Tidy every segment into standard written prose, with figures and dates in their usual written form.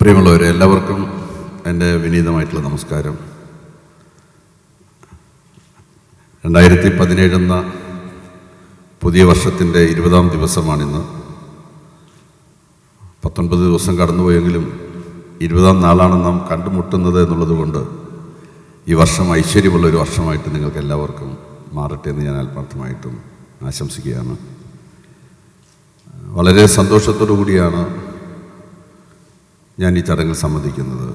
പ്രിയമുള്ളവരെ, എല്ലാവർക്കും എൻ്റെ വിനീതമായിട്ടുള്ള നമസ്കാരം. 2017 എന്ന പുതിയ വർഷത്തിൻ്റെ 20-ാം ദിവസമാണിന്ന്. 19 ദിവസം കടന്നുപോയെങ്കിലും 20-ാം നാളാണ് നാം കണ്ടുമുട്ടുന്നത് എന്നുള്ളത് കൊണ്ട് ഈ വർഷം ഐശ്വര്യമുള്ളൊരു വർഷമായിട്ട് നിങ്ങൾക്ക് എല്ലാവർക്കും മാറട്ടെ എന്ന് ഞാൻ ആത്മാർത്ഥമായിട്ടും ആശംസിക്കുകയാണ്. വളരെ സന്തോഷത്തോടു കൂടിയാണ് ഞാൻ ഈ ചടങ്ങിൽ സംബന്ധിക്കുന്നത്.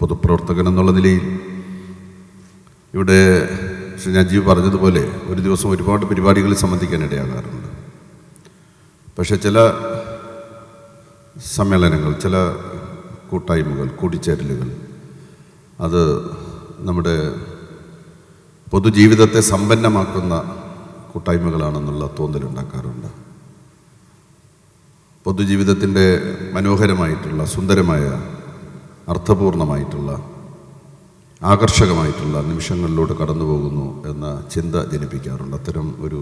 പൊതുപ്രവർത്തകൻ എന്നുള്ള നിലയിൽ ഇവിടെ ശ്രീ നജീബ് പറഞ്ഞതുപോലെ ഒരു ദിവസം ഒരുപാട് പരിപാടികളിൽ സംബന്ധിക്കാൻ ഇടയാകാറുണ്ട്. പക്ഷേ ചില സമ്മേളനങ്ങൾ, ചില കൂട്ടായ്മകൾ, കൂടിച്ചേരലുകൾ അത് നമ്മുടെ പൊതുജീവിതത്തെ സമ്പന്നമാക്കുന്ന കൂട്ടായ്മകളാണെന്നുള്ള തോന്നലുണ്ടാക്കാറുണ്ട്. പൊതുജീവിതത്തിൻ്റെ മനോഹരമായിട്ടുള്ള, സുന്ദരമായ, അർത്ഥപൂർണമായിട്ടുള്ള, ആകർഷകമായിട്ടുള്ള നിമിഷങ്ങളിലൂടെ കടന്നു പോകുന്നു എന്ന ചിന്ത ജനിപ്പിക്കാറുണ്ട്. അത്തരം ഒരു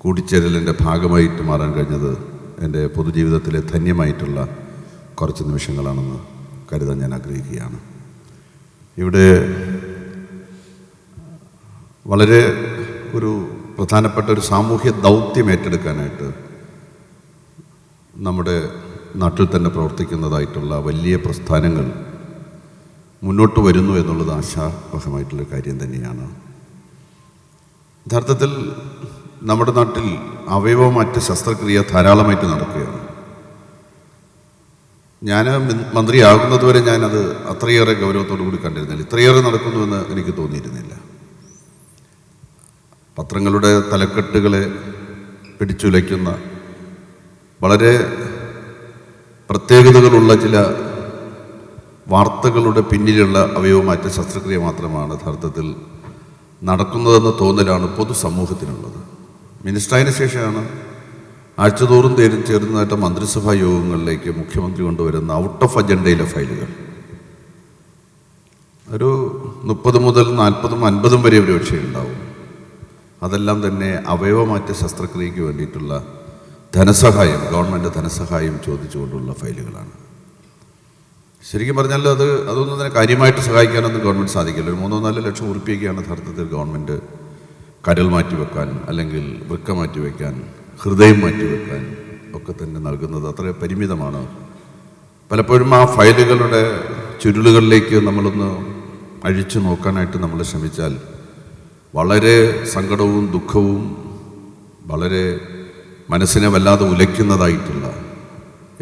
കൂടിച്ചേരലിൻ്റെ ഭാഗമായിട്ട് മാറാൻ കഴിഞ്ഞത് എൻ്റെ പൊതുജീവിതത്തിലെ ധന്യമായിട്ടുള്ള കുറച്ച് നിമിഷങ്ങളാണെന്ന് കരുതാൻ ഞാൻ ആഗ്രഹിക്കുകയാണ്. ഇവിടെ വളരെ ഒരു പ്രധാനപ്പെട്ട ഒരു സാമൂഹ്യ ദൗത്യം ഏറ്റെടുക്കാനായിട്ട് നമ്മുടെ നാട്ടിൽ തന്നെ പ്രവർത്തിക്കുന്നതായിട്ടുള്ള വലിയ പ്രസ്ഥാനങ്ങൾ മുന്നോട്ട് വരുന്നു എന്നുള്ളത് ആശാവഹമായിട്ടുള്ള കാര്യം തന്നെയാണ്. യഥാർത്ഥത്തിൽ നമ്മുടെ നാട്ടിൽ അവയവമാറ്റ ശസ്ത്രക്രിയ ധാരാളമായിട്ട് നടക്കുകയാണ്. ഞാൻ മന്ത്രിയാകുന്നതുവരെ ഞാനത് അത്രയേറെ ഗൗരവത്തോടു കൂടി കണ്ടിരുന്നില്ല. ഇത്രയേറെ നടക്കുന്നുവെന്ന് എനിക്ക് തോന്നിയിരുന്നില്ല. പത്രങ്ങളുടെ തലക്കെട്ടുകളെ പിടിച്ചുലയ്ക്കുന്ന വളരെ പ്രത്യേകതകളുള്ള ചില വാർത്തകളുടെ പിന്നിലുള്ള അവയവമാറ്റ ശസ്ത്രക്രിയ മാത്രമാണ് യഥാർത്ഥത്തിൽ നടക്കുന്നതെന്ന തോന്നലാണ് പൊതുസമൂഹത്തിനുള്ളത്. മിനിസ്റ്ററായതിനു ശേഷമാണ് ആഴ്ചതോറും ചേരുന്നതായിട്ട് മന്ത്രിസഭാ യോഗങ്ങളിലേക്ക് മുഖ്യമന്ത്രി കൊണ്ടുവരുന്ന ഔട്ട് ഓഫ് അജണ്ടയിലെ ഫയലുകൾ ഒരു 30 മുതൽ 40, 50 വരെ ഒരു വിഷയമുണ്ടാവും. അതെല്ലാം തന്നെ അവയവമാറ്റ ശസ്ത്രക്രിയയ്ക്ക് വേണ്ടിയിട്ടുള്ള ധനസഹായം, ഗവൺമെൻറ് ധനസഹായം ചോദിച്ചുകൊണ്ടുള്ള ഫയലുകളാണ്. ശരിക്കും പറഞ്ഞാൽ അതൊന്നും തന്നെ കാര്യമായിട്ട് സഹായിക്കാനൊന്നും ഗവൺമെൻറ് സാധിക്കില്ല. ഒരു 3-4 ലക്ഷം ഉറുപ്പികയാണ് യഥാർത്ഥത്തിൽ ഗവൺമെൻറ് കരൾ മാറ്റിവെക്കാൻ, അല്ലെങ്കിൽ വൃക്ക മാറ്റിവെക്കാൻ, ഹൃദയം മാറ്റിവെക്കാൻ ഒക്കെ തന്നെ നൽകുന്നത്. അത്ര പരിമിതമാണ്. പലപ്പോഴും ആ ഫയലുകളുടെ ചുരുളുകളിലേക്ക് നമ്മളൊന്ന് അഴിച്ചു നോക്കാനായിട്ട് നമ്മൾ ശ്രമിച്ചാൽ വളരെ സങ്കടവും ദുഃഖവും വളരെ മനസ്സിനെ വല്ലാതെ ഉലയ്ക്കുന്നതായിട്ടുള്ള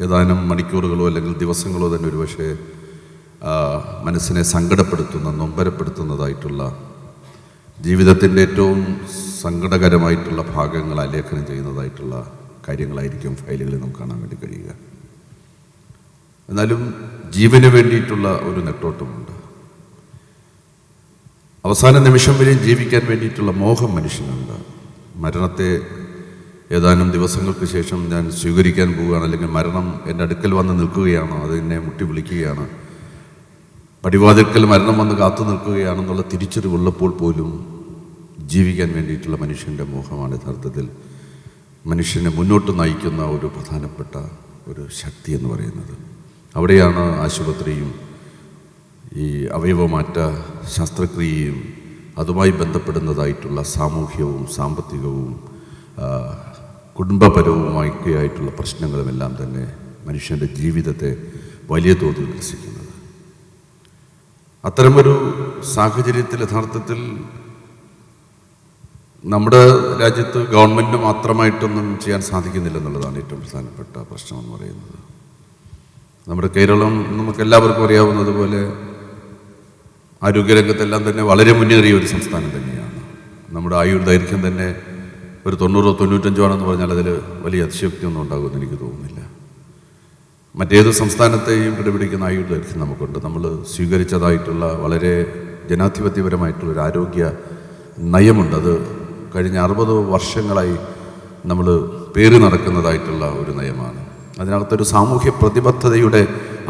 ഏതാനും മണിക്കൂറുകളോ അല്ലെങ്കിൽ ദിവസങ്ങളോ തന്നെ ഒരുപക്ഷെ മനസ്സിനെ സങ്കടപ്പെടുത്തുന്ന, നൊമ്പരപ്പെടുത്തുന്നതായിട്ടുള്ള ജീവിതത്തിൻ്റെ ഏറ്റവും സങ്കടകരമായിട്ടുള്ള ഭാഗങ്ങൾ ആലേഖനം ചെയ്യുന്നതായിട്ടുള്ള കാര്യങ്ങളായിരിക്കും ഫയലുകളിൽ നമുക്ക് കാണാൻ വേണ്ടി കഴിയുക. എന്നാലും ജീവന് വേണ്ടിയിട്ടുള്ള ഒരു നെട്ടോട്ടമുണ്ട്. അവസാന നിമിഷം വരെയും ജീവിക്കാൻ വേണ്ടിയിട്ടുള്ള മോഹം മനുഷ്യനുണ്ട്. മരണത്തെ ഏതാനും ദിവസങ്ങൾക്ക് ശേഷം ഞാൻ സ്വീകരിക്കാൻ പോവുകയാണ്, അല്ലെങ്കിൽ മരണം എൻ്റെ അടുക്കൽ വന്ന് നിൽക്കുകയാണോ, അത് എന്നെ മുട്ടി വിളിക്കുകയാണ്, പടിവാതിൽക്കൽ മരണം വന്ന് കാത്തു നിൽക്കുകയാണെന്നുള്ള തിരിച്ചറിവുള്ളപ്പോൾ പോലും ജീവിക്കാൻ വേണ്ടിയിട്ടുള്ള മനുഷ്യൻ്റെ മോഹമാണ് യഥാർത്ഥത്തിൽ മനുഷ്യനെ മുന്നോട്ട് നയിക്കുന്ന ഒരു പ്രധാനപ്പെട്ട ഒരു ശക്തി എന്ന് പറയുന്നത്. അവിടെയാണ് ആശുപത്രിയും ഈ അവയവമാറ്റ ശസ്ത്രക്രിയയും അതുമായി ബന്ധപ്പെടുന്നതായിട്ടുള്ള സാമൂഹ്യവും സാമ്പത്തികവും കുടുംബപരവുമായിട്ടുള്ള പ്രശ്നങ്ങളുമെല്ലാം തന്നെ മനുഷ്യൻ്റെ ജീവിതത്തെ വലിയ തോതിൽ ഗ്രസിക്കുന്നത്. അത്തരമൊരു സാഹചര്യത്തിൽ യഥാർത്ഥത്തിൽ നമ്മുടെ രാജ്യത്ത് ഗവൺമെൻറ് മാത്രമായിട്ടൊന്നും ചെയ്യാൻ സാധിക്കുന്നില്ലെന്നുള്ളതാണ് ഏറ്റവും പ്രധാനപ്പെട്ട പ്രശ്നമെന്ന് പറയുന്നത്. നമ്മുടെ കേരളം നമുക്കെല്ലാവർക്കും അറിയാവുന്നതുപോലെ ആരോഗ്യരംഗത്തെല്ലാം തന്നെ വളരെ മുന്നേറിയ ഒരു സംസ്ഥാനം തന്നെയാണ്. നമ്മുടെ ആയുർദൈർഘ്യം തന്നെ ഒരു 90-95 ആണെന്ന് പറഞ്ഞാൽ അതിൽ വലിയ അതിശയോക്തിയൊന്നും ഉണ്ടാകുമെന്ന് എനിക്ക് തോന്നുന്നില്ല. മറ്റേത് സംസ്ഥാനത്തെയും പിടിപിടിക്കുന്ന ആയുർദൈർഘ്യം നമുക്കുണ്ട്. നമ്മൾ സ്വീകരിച്ചതായിട്ടുള്ള വളരെ ജനാധിപത്യപരമായിട്ടുള്ളൊരു ആരോഗ്യ നയമുണ്ട്. അത് കഴിഞ്ഞ 60 വർഷങ്ങളായി നമ്മൾ പേറി നടക്കുന്നതായിട്ടുള്ള ഒരു നയമാണ്. അതിനകത്തൊരു സാമൂഹ്യ പ്രതിബദ്ധതയുടെ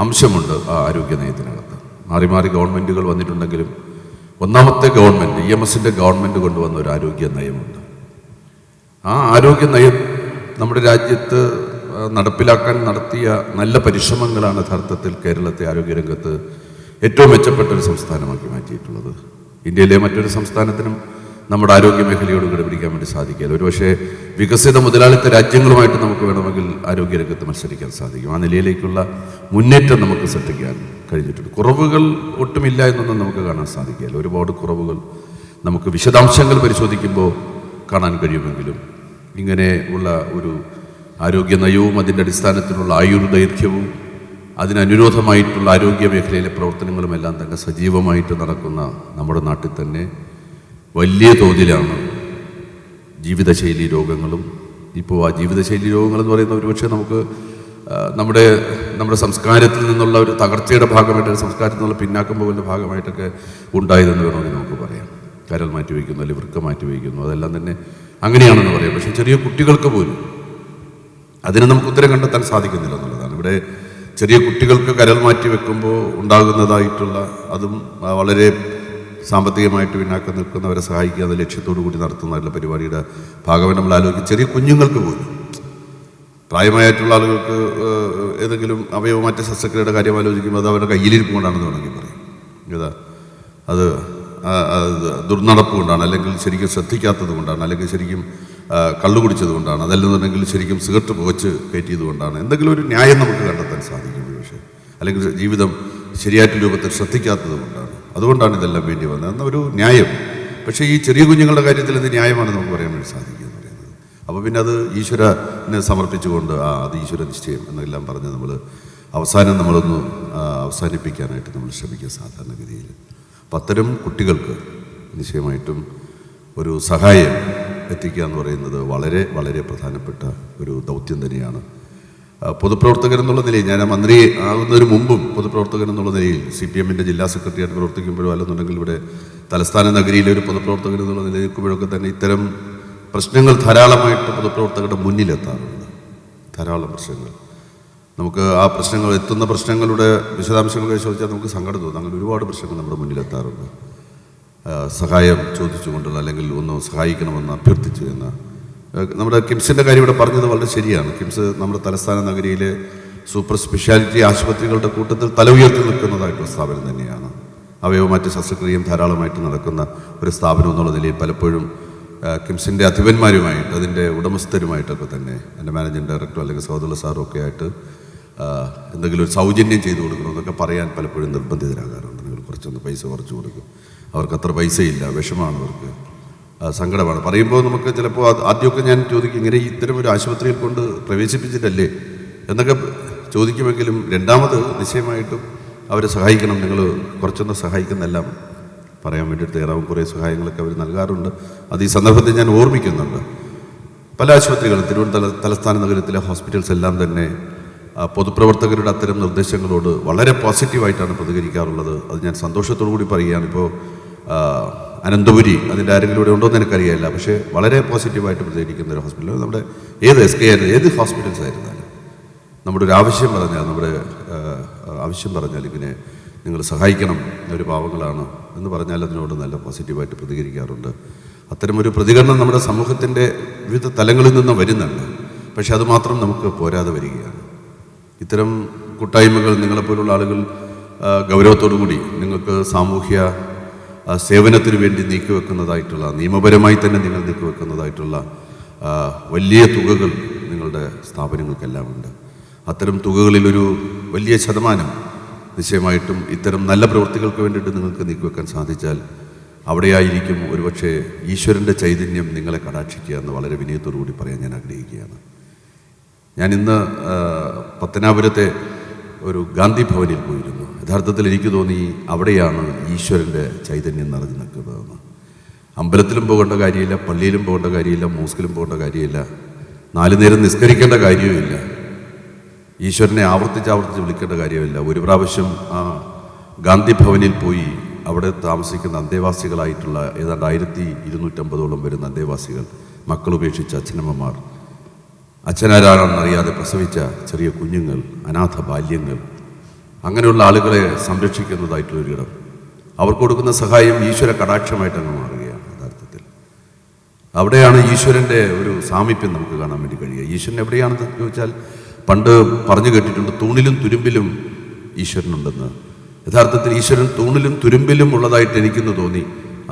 അംശമുണ്ട് ആ ആരോഗ്യ നയത്തിനകത്ത്. മാറി മാറി ഗവൺമെൻറ്റുകൾ വന്നിട്ടുണ്ടെങ്കിലും ഒന്നാമത്തെ ഗവൺമെൻറ്, EMSൻ്റെ ഗവൺമെൻറ് കൊണ്ടുവന്ന ഒരു ആരോഗ്യ നയമുണ്ട്. ആ ആരോഗ്യ നയം നമ്മുടെ രാജ്യത്ത് നടപ്പിലാക്കാൻ നടത്തിയ നല്ല പരിശ്രമങ്ങളാണ് യഥാർത്ഥത്തിൽ കേരളത്തെ ആരോഗ്യരംഗത്ത് ഏറ്റവും മെച്ചപ്പെട്ട ഒരു സംസ്ഥാനമാക്കി മാറ്റിയിട്ടുള്ളത്. ഇന്ത്യയിലെ മറ്റൊരു സംസ്ഥാനത്തിനും നമ്മുടെ ആരോഗ്യ മേഖലയോട് കിടപിടിക്കാൻ വേണ്ടി സാധിക്കില്ല. ഒരുപക്ഷെ വികസിത മുതലാളിത്ത രാജ്യങ്ങളുമായിട്ട് നമുക്ക് വേണമെങ്കിൽ ആരോഗ്യരംഗത്ത് മത്സരിക്കാൻ സാധിക്കും. ആ നിലയിലേക്കുള്ള മുന്നേറ്റം നമുക്ക് സൃഷ്ടിക്കാൻ കഴിഞ്ഞിട്ടുണ്ട്. കുറവുകൾ ഒട്ടുമില്ല എന്നൊന്നും നമുക്ക് കാണാൻ സാധിക്കില്ല. ഒരുപാട് കുറവുകൾ നമുക്ക് വിശദാംശങ്ങൾ പരിശോധിക്കുമ്പോൾ കാണാൻ കഴിയുമെങ്കിലും ഇങ്ങനെ ഉള്ള ഒരു ആരോഗ്യ നയവും അതിൻ്റെ അടിസ്ഥാനത്തിലുള്ള ആയുർദൈർഘ്യവും അതിനനുരോധമായിട്ടുള്ള ആരോഗ്യ മേഖലയിലെ പ്രവർത്തനങ്ങളുമെല്ലാം തന്നെ സജീവമായിട്ട് നടക്കുന്ന നമ്മുടെ നാട്ടിൽ തന്നെ വലിയ തോതിലാണ് ജീവിതശൈലി രോഗങ്ങളും. ഇപ്പോൾ ആ ജീവിതശൈലി രോഗങ്ങളെന്ന് പറയുന്ന ഒരുപക്ഷെ നമുക്ക് നമ്മുടെ സംസ്കാരത്തിൽ നിന്നുള്ള ഒരു തകർച്ചയുടെ ഭാഗമായിട്ട്, സംസ്കാരത്തിൽ നിന്നുള്ള പിന്നാക്കം പോകുന്ന ഭാഗമായിട്ടൊക്കെ ഉണ്ടായതെന്ന് വേണമെങ്കിൽ നമുക്ക് പറയാം. കരൾ മാറ്റി വയ്ക്കുന്നു, അല്ലെങ്കിൽ വൃക്ക മാറ്റി വയ്ക്കുന്നു, അതെല്ലാം തന്നെ അങ്ങനെയാണെന്ന് പറയാം. പക്ഷേ ചെറിയ കുട്ടികൾക്ക് പോലും അതിന് നമുക്ക് ഉത്തരം കണ്ടെത്താൻ സാധിക്കുന്നില്ല എന്നുള്ളതാണ്. ഇവിടെ ചെറിയ കുട്ടികൾക്ക് കരൾ മാറ്റി വെക്കുമ്പോൾ ഉണ്ടാകുന്നതായിട്ടുള്ള അതും വളരെ സാമ്പത്തികമായിട്ട് പിന്നാക്കം നിൽക്കുന്നവരെ സഹായിക്കുക എന്ന ലക്ഷ്യത്തോടു കൂടി നടത്തുന്നതായിട്ടുള്ള പരിപാടിയുടെ ഭാഗമായി നമ്മൾ ആലോചിക്കും. ചെറിയ കുഞ്ഞുങ്ങൾക്ക് പോലും, പ്രായമായിട്ടുള്ള ആളുകൾക്ക് ഏതെങ്കിലും അവയവമാറ്റ ശസ്ത്രക്രിയയുടെ കാര്യം ആലോചിക്കുമ്പോൾ അത് അവരുടെ കയ്യിലിരിപ്പ് കൊണ്ടാണെന്ന് വേണമെങ്കിൽ പറയും. അത് ദുർനടപ്പ് കൊണ്ടാണ്, അല്ലെങ്കിൽ ശരിക്കും ശ്രദ്ധിക്കാത്തത് കൊണ്ടാണ്, അല്ലെങ്കിൽ ശരിക്കും കള്ളു കുടിച്ചത് കൊണ്ടാണ്, അതല്ലെന്നുണ്ടെങ്കിൽ ശരിക്കും സിഗരറ്റ് പുകച്ച് കയറ്റിയത് കൊണ്ടാണ്. എന്തെങ്കിലും ഒരു ന്യായം നമുക്ക് കണ്ടെത്താൻ സാധിക്കും. പക്ഷേ അല്ലെങ്കിൽ ജീവിതം ശരിയായിട്ട് രൂപത്തിൽ ശ്രദ്ധിക്കാത്തത് കൊണ്ടാണ്, അതുകൊണ്ടാണ് ഇതെല്ലാം വേണ്ടി വന്നത് എന്നൊരു ന്യായം. പക്ഷേ ഈ ചെറിയ കുഞ്ഞുങ്ങളുടെ കാര്യത്തിൽ ഇത് ന്യായമാണ് നമുക്ക് പറയാൻ വേണ്ടി സാധിക്കുക എന്ന് പറയുന്നത്. അപ്പോൾ പിന്നെ അത് ഈശ്വരനെ സമർപ്പിച്ചുകൊണ്ട് അത് ഈശ്വര നിശ്ചയം എന്നെല്ലാം പറഞ്ഞ് നമ്മൾ അവസാനം നമ്മളൊന്ന് അവസാനിപ്പിക്കാനായിട്ട് നമ്മൾ ശ്രമിക്കുക സാധാരണഗതിയിൽ. അപ്പം അത്തരം കുട്ടികൾക്ക് നിശ്ചയമായിട്ടും ഒരു സഹായം എത്തിക്കുക എന്ന് പറയുന്നത് വളരെ വളരെ പ്രധാനപ്പെട്ട ഒരു ദൗത്യം തന്നെയാണ്. പൊതുപ്രവർത്തകൻ എന്നുള്ള നിലയിൽ, ഞാൻ മന്ത്രി ആകുന്നതിന് മുമ്പും പൊതുപ്രവർത്തകൻ എന്നുള്ള നിലയിൽ CPM-ൻ്റെ ജില്ലാ സെക്രട്ടറിയായിട്ട് പ്രവർത്തിക്കുമ്പോഴോ അല്ലെന്നുണ്ടെങ്കിൽ ഇവിടെ തലസ്ഥാന നഗരിയിലെ ഒരു പൊതുപ്രവർത്തകൻ എന്നുള്ള നിലയിൽ നിൽക്കുമ്പോഴൊക്കെ തന്നെ ഇത്തരം പ്രശ്നങ്ങൾ ധാരാളമായിട്ട് പൊതുപ്രവർത്തകരുടെ മുന്നിലെത്താറുണ്ട്. ധാരാളം പ്രശ്നങ്ങൾ നമുക്ക് ആ പ്രശ്നങ്ങൾ എത്തുന്ന പ്രശ്നങ്ങളുടെ വിശദാംശങ്ങൾ പരിശോധിച്ചാൽ നമുക്ക് സങ്കടം തോന്നും. അങ്ങനെ ഒരുപാട് പ്രശ്നങ്ങൾ നമ്മുടെ മുന്നിലെത്താറുണ്ട്. സഹായം ചോദിച്ചുകൊണ്ടുള്ള, അല്ലെങ്കിൽ ഒന്ന് സഹായിക്കണമെന്ന് അഭ്യർത്ഥിച്ചു എന്ന നമ്മുടെ കിംസിൻ്റെ കാര്യം ഇവിടെ പറഞ്ഞത് വളരെ ശരിയാണ്. കിംസ് നമ്മുടെ തലസ്ഥാന നഗരിയിലെ സൂപ്പർ സ്പെഷ്യാലിറ്റി ആശുപത്രികളുടെ കൂട്ടത്തിൽ തല ഉയർത്തി നിൽക്കുന്നതായിട്ടുള്ള സ്ഥാപനം തന്നെയാണ്. അവയവമാറ്റ ശസ്ത്രക്രിയയും ധാരാളമായിട്ട് നടക്കുന്ന ഒരു സ്ഥാപനം എന്നുള്ള നിലയിൽ പലപ്പോഴും കിംസിൻ്റെ അധിപന്മാരുമായിട്ട്, അതിൻ്റെ ഉടമസ്ഥരുമായിട്ടൊക്കെ തന്നെ എൻ്റെ മാനേജിംഗ് ഡയറക്ടറോ അല്ലെങ്കിൽ സഹോദര സാറും ഒക്കെ ആയിട്ട് എന്തെങ്കിലും ഒരു സൗജന്യം ചെയ്തു കൊടുക്കണമെന്നൊക്കെ പറയാൻ പലപ്പോഴും നിർബന്ധിതരാകാറുണ്ട്. നിങ്ങൾ കുറച്ചൊന്ന് പൈസ കുറച്ച് കൊടുക്കും, അവർക്ക് അത്ര പൈസയില്ല, വിഷമാണ് അവർക്ക്, സങ്കടമാണ്. പറയുമ്പോൾ നമുക്ക് ചിലപ്പോൾ ആദ്യമൊക്കെ ഞാൻ ചോദിക്കും, ഇങ്ങനെ ഇത്തരം ഒരു ആശുപത്രിയിൽ കൊണ്ട് പ്രവേശിപ്പിച്ചിട്ടല്ലേ എന്നൊക്കെ ചോദിക്കുമെങ്കിലും രണ്ടാമത് നിശ്ചയമായിട്ടും അവരെ സഹായിക്കണം, നിങ്ങൾ കുറച്ചൊന്ന് സഹായിക്കുന്നെല്ലാം പറയാൻ വേണ്ടിയിട്ട് തയ്യാറാവും. കുറേ സഹായങ്ങളൊക്കെ അവർ നൽകാറുണ്ട്. അത് ഈ സന്ദർഭത്തിൽ ഞാൻ ഓർമ്മിക്കുന്നുണ്ട്. പല ആശുപത്രികളും തിരുവനന്തപുരം തലസ്ഥാന നഗരത്തിലെ ഹോസ്പിറ്റൽസ് എല്ലാം തന്നെ പൊതുപ്രവർത്തകരുടെ അത്തരം നിർദ്ദേശങ്ങളോട് വളരെ പോസിറ്റീവായിട്ടാണ് പ്രതികരിക്കാറുള്ളത്. അത് ഞാൻ സന്തോഷത്തോടു കൂടി പറയുകയാണ്. ഇപ്പോൾ അനന്തപുരി, അതിൻ്റെ ആരെങ്കിലും ഇവിടെ ഉണ്ടോ എന്ന് എനിക്കറിയില്ല, പക്ഷേ വളരെ പോസിറ്റീവായിട്ട് പ്രതികരിക്കുന്ന ഒരു ഹോസ്പിറ്റൽ, നമ്മുടെ ഏത് SK ആയിരുന്നു, ഏത് ഹോസ്പിറ്റൽസ് ആയിരുന്നാലും നമ്മുടെ ഒരു ആവശ്യം പറഞ്ഞാൽ ഇങ്ങനെ നിങ്ങൾ സഹായിക്കണം, ഒരു പാവങ്ങളാണ് എന്ന് പറഞ്ഞാൽ അതിനോട് നല്ല പോസിറ്റീവായിട്ട് പ്രതികരിക്കാറുണ്ട്. അത്തരമൊരു പ്രതികരണം നമ്മുടെ സമൂഹത്തിൻ്റെ വിവിധ തലങ്ങളിൽ നിന്നും വരുന്നുണ്ട്. പക്ഷെ അതുമാത്രം നമുക്ക് പോരാതെ വരികയാണ്. ഇത്തരം കൂട്ടായ്മകൾ, നിങ്ങളെപ്പോലുള്ള ആളുകൾ ഗൗരവത്തോടു കൂടി നിങ്ങൾക്ക് സാമൂഹ്യ സേവനത്തിന് വേണ്ടി നീക്കിവെക്കുന്നതായിട്ടുള്ള, നിയമപരമായി തന്നെ നിങ്ങൾ നീക്കിവെക്കുന്നതായിട്ടുള്ള വലിയ തുകകൾ നിങ്ങളുടെ സ്ഥാപനങ്ങൾക്കെല്ലാം ഉണ്ട്. അത്തരം തുകകളിലൊരു വലിയ ശതമാനം നിശ്ചയമായിട്ടും ഇത്തരം നല്ല പ്രവൃത്തികൾക്ക് വേണ്ടിയിട്ട് നിങ്ങൾക്ക് നീക്കിവെക്കാൻ സാധിച്ചാൽ അവിടെയായിരിക്കും ഒരുപക്ഷെ ഈശ്വരൻ്റെ ചൈതന്യം നിങ്ങളെ കടാക്ഷിക്കുക എന്ന് വളരെ വിനയത്തോടു കൂടി പറയാൻ ഞാൻ ആഗ്രഹിക്കുകയാണ്. ഞാൻ ഇന്ന് പത്തനാപുരത്തെ ഒരു ഗാന്ധി ഭവനിൽ പോയിരുന്നു. യഥാർത്ഥത്തിൽ എനിക്ക് തോന്നി അവിടെയാണ് ഈശ്വരൻ്റെ ചൈതന്യം നിറഞ്ഞു നിൽക്കുന്നതെന്ന്. അമ്പലത്തിലും പോകേണ്ട കാര്യമില്ല, പള്ളിയിലും പോകേണ്ട കാര്യമില്ല, മോസ്കിലും പോകേണ്ട കാര്യമില്ല, 4 നേരം നിസ്കരിക്കേണ്ട കാര്യവുമില്ല, ഈശ്വരനെ ആവർത്തിച്ച് വിളിക്കേണ്ട കാര്യമില്ല. ഒരു പ്രാവശ്യം ആ ഗാന്ധി ഭവനിൽ പോയി അവിടെ താമസിക്കുന്ന അന്തേവാസികളായിട്ടുള്ള ഏതാണ്ട് 1250ഓളം വരുന്ന അന്തേവാസികൾ, മക്കളുപേക്ഷിച്ച അച്ഛനമ്മമാർ, അച്ഛനാരാണെന്നറിയാതെ പ്രസവിച്ച ചെറിയ കുഞ്ഞുങ്ങൾ, അനാഥ ബാല്യങ്ങൾ, അങ്ങനെയുള്ള ആളുകളെ സംരക്ഷിക്കുന്നതായിട്ടുള്ളൊരിടം, അവർക്ക് കൊടുക്കുന്ന സഹായം ഈശ്വര കടാക്ഷമായിട്ടങ്ങ് മാറുകയാണ്. യഥാർത്ഥത്തിൽ അവിടെയാണ് ഈശ്വരൻ്റെ ഒരു സാമീപ്യം നമുക്ക് കാണാൻ വേണ്ടി കഴിയുക. ഈശ്വരൻ എവിടെയാണെന്ന് ചോദിച്ചാൽ പണ്ട് പറഞ്ഞു കേട്ടിട്ടുണ്ട്, തൂണിലും തുരുമ്പിലും ഈശ്വരനുണ്ടെന്ന്. യഥാർത്ഥത്തിൽ ഈശ്വരൻ തൂണിലും തുരുമ്പിലും ഉള്ളതായിട്ട് എനിക്കെന്ന് തോന്നി.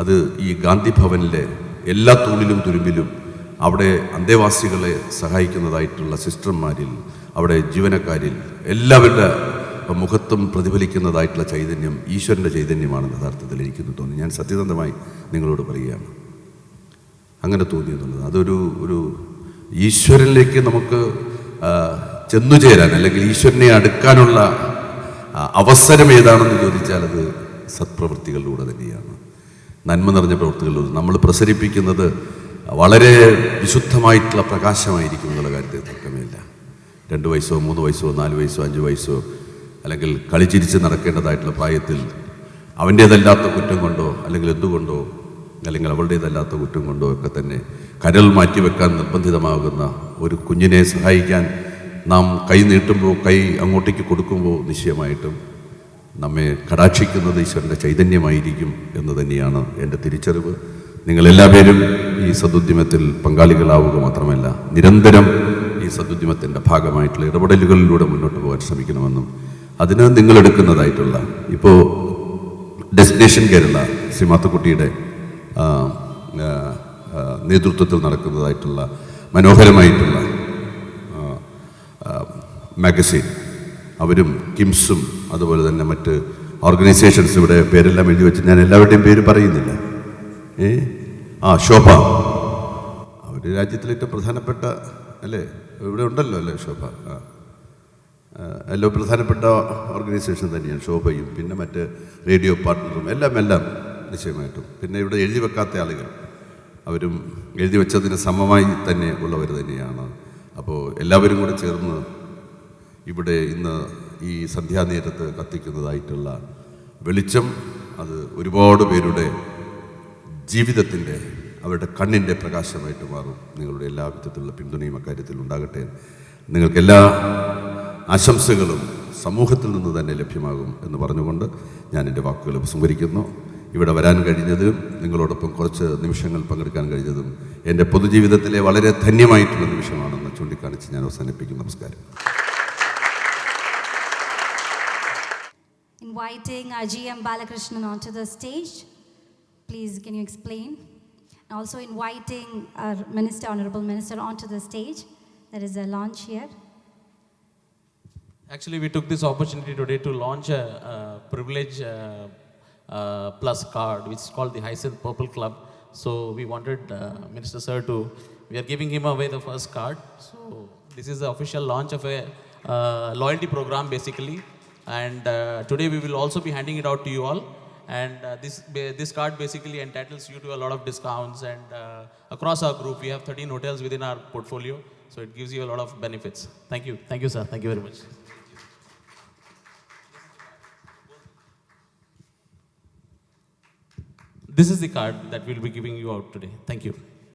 അത് ഈ ഗാന്ധി ഭവനിലെ എല്ലാ തൂണിലും തുരുമ്പിലും അവിടെ അന്തേവാസികളെ സഹായിക്കുന്നതായിട്ടുള്ള സിസ്റ്റർമാരിൽ, അവിടെ ജീവനക്കാരിൽ, എല്ലാവരുടെ മുഖത്തും പ്രതിഫലിക്കുന്നതായിട്ടുള്ള ചൈതന്യം ഈശ്വരൻ്റെ ചൈതന്യമാണെന്ന് യഥാർത്ഥത്തിൽ എനിക്കെന്ന് തോന്നി. ഞാൻ സത്യസന്ധമായി നിങ്ങളോട് പറയുകയാണ്, അങ്ങനെ തോന്നിയെന്നുള്ളത്. ഒരു ഈശ്വരനിലേക്ക് നമുക്ക് ചെന്നുചേരാൻ അല്ലെങ്കിൽ ഈശ്വരനെ അടുക്കാനുള്ള അവസരം ഏതാണെന്ന് ചോദിച്ചാൽ അത് സത്പ്രവൃത്തികളിലൂടെ തന്നെയാണ്, നന്മ നിറഞ്ഞ പ്രവൃത്തികളിലൂടെ. നമ്മൾ പ്രസരിപ്പിക്കുന്നത് വളരെ വിശുദ്ധമായിട്ടുള്ള പ്രകാശമായിരിക്കും എന്നുള്ള കാര്യത്തിൽ തർക്കമില്ല. 2 വയസ്സോ 3 വയസ്സോ 4 വയസ്സോ 5 വയസ്സോ അല്ലെങ്കിൽ കളിച്ചിരിച്ച് നടക്കേണ്ടതായിട്ടുള്ള പ്രായത്തിൽ അവൻ്റേതല്ലാത്ത കുറ്റം കൊണ്ടോ അല്ലെങ്കിൽ എന്തുകൊണ്ടോ അല്ലെങ്കിൽ അവളുടേതല്ലാത്ത കുറ്റം കൊണ്ടോ ഒക്കെ തന്നെ കരൾ മാറ്റിവെക്കാൻ നിർബന്ധിതമാകുന്ന ഒരു കുഞ്ഞിനെ സഹായിക്കാൻ നാം കൈ നീട്ടുമ്പോൾ, കൈ അങ്ങോട്ടേക്ക് കൊടുക്കുമ്പോൾ നിശ്ചയമായിട്ടും നമ്മെ കടാക്ഷിക്കുന്നത് ഈശ്വരൻ്റെ ചൈതന്യമായിരിക്കും എന്ന് തന്നെയാണ് എൻ്റെ തിരിച്ചറിവ്. നിങ്ങളെല്ലാവരും ഈ സദുദ്യമത്തിൽ പങ്കാളികളാവുക മാത്രമല്ല, നിരന്തരം ഈ സദുദ്യമത്തിൻ്റെ ഭാഗമായിട്ടുള്ള ഇടപെടലുകളിലൂടെ മുന്നോട്ട് പോകാൻ ശ്രമിക്കണമെന്നും അതിന് നിങ്ങളെടുക്കുന്നതായിട്ടുള്ള ഇപ്പോൾ ഡെസ്റ്റിനേഷൻ കേരള ശ്രീ മാത്തുക്കുട്ടിയുടെ നേതൃത്വത്തിൽ നടക്കുന്നതായിട്ടുള്ള മനോഹരമായിട്ടുള്ള മാഗസിൻ, അവരും കിംസും അതുപോലെ തന്നെ മറ്റ് ഓർഗനൈസേഷൻസ്, ഇവിടെ പേരെല്ലാം എഴുതി വെച്ച് ഞാൻ എല്ലാവരുടെയും പേര് പറയുന്നില്ല. ശോഭ, അവർ രാജ്യത്തിലെ ഏറ്റവും പ്രധാനപ്പെട്ട അല്ലേ, ഇവിടെ ഉണ്ടല്ലോ അല്ലേ ശോഭ, എല്ലാം പ്രധാനപ്പെട്ട ഓർഗനൈസേഷൻ തന്നെയാണ് ശോഭയും, പിന്നെ മറ്റ് റേഡിയോ പാർട്ട്ണറും എല്ലാം നിശ്ചയമായിട്ടും. പിന്നെ ഇവിടെ എഴുതി വെക്കാത്ത ആളുകൾ, അവരും എഴുതി വെച്ചതിന് സമമായി തന്നെ ഉള്ളവർ തന്നെയാണ്. അപ്പോൾ എല്ലാവരും കൂടെ ചേർന്ന് ഇവിടെ ഇന്ന് ഈ സന്ധ്യാനേരത്ത് കത്തിക്കുന്നതായിട്ടുള്ള വെളിച്ചം, അത് ഒരുപാട് പേരുടെ ജീവിതത്തിൻ്റെ, അവരുടെ കണ്ണിൻ്റെ പ്രകാശമായിട്ട് മാറും. നിങ്ങളുടെ എല്ലാ വിധത്തിലുള്ള പിന്തുണയും അക്കാര്യത്തിൽ ഉണ്ടാകട്ടെ. നിങ്ങൾക്കെല്ലാ ആശംസകളും സമൂഹത്തിൽ നിന്ന് തന്നെ ലഭ്യമാകും എന്ന് പറഞ്ഞുകൊണ്ട് ഞാൻ എൻ്റെ വാക്കുകൾ ഉപസംഹരിക്കുന്നു. ഇവിടെ വരാൻ കഴിഞ്ഞതും നിങ്ങളോടൊപ്പം കുറച്ച് നിമിഷങ്ങൾ പങ്കെടുക്കാൻ കഴിഞ്ഞതും എൻ്റെ പൊതുജീവിതത്തിലെ വളരെ ധന്യമായിട്ടുള്ള നിമിഷമാണെന്ന് ചൂണ്ടിക്കാണിച്ച് ഞാൻ അവസാനിപ്പിക്കുന്നു. നമസ്കാരം. Inviting our GM Balakrishnan onto the stage. Please, can you explain? Also inviting our Minister, Honorable Minister, onto the stage. There is a launch here. Actually, we took this opportunity today to launch a privilege plus card, which is called the Hyacinth Purple Club. So we wanted Minister Sir to, we are giving him away the first card. So this is the official launch of a loyalty program basically. And today we will also be handing it out to you all. And this card basically entitles you to a lot of discounts. And across our group, we have 13 hotels within our portfolio. So it gives you a lot of benefits. Thank you. Thank you, sir. Thank you very much. This is the card that we'll be giving you out today. Thank you.